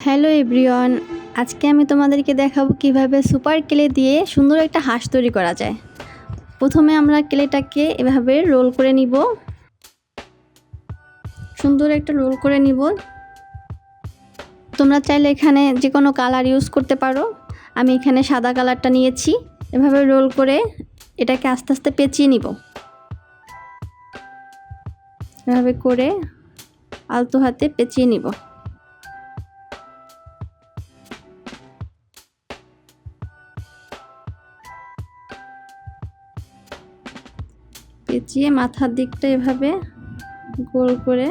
Hello everyone, আজকে আমি তোমাদেরকে দেখাবো কিভাবে সুপার ক্লে দিয়ে সুন্দর একটা হাঁস তৈরি করা যায়। প্রথমে আমরা ক্লেটাকে এভাবে রোল করে নিব, সুন্দর একটা রোল করে নিব। তোমরা চাইলে এখানে যে কোনো কালার ইউজ করতে পারো। আমি এখানে সাদা কালারটা নিয়েছি। এভাবে রোল করে এটাকে আস্তে আস্তে পেঁচিয়ে নিব। এভাবে করে আলতো হাতে পেঁচিয়ে নিব। পেঁচিয়ে মাথার দিকটা এভাবে গোল করে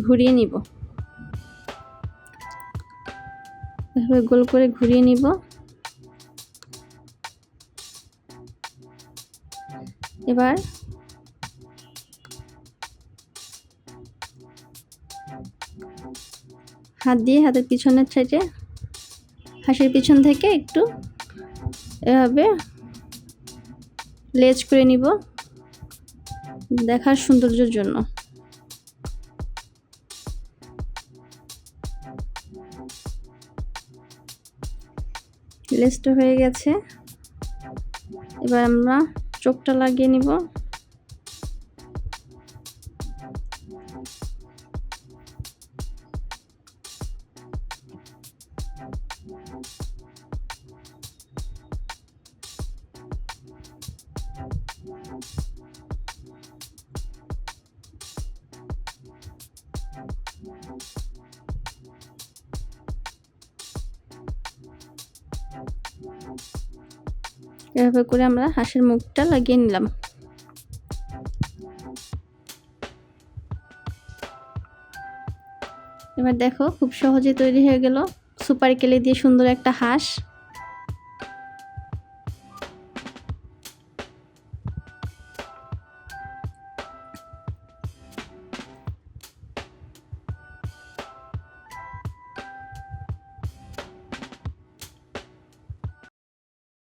ঘুরিয়ে নিব। এভাবে গোল করে ঘুরিয়ে নিব। এবার হাত দিয়ে হাতের পিছনের সাইডে হাঁসের পিছন থেকে একটু এভাবে লেজ করে নিব দেখার সৌন্দর্যের জন্য। লেজটা হয়ে গেছে, এবার আমরা চোখটা লাগিয়ে নিব। এভাবে করে আমরা হাঁসের মুখটা লাগিয়ে নিলাম। এবার দেখো, খুব সহজে তৈরি হয়ে গেল সুপার ক্লে দিয়ে সুন্দর একটা হাঁস।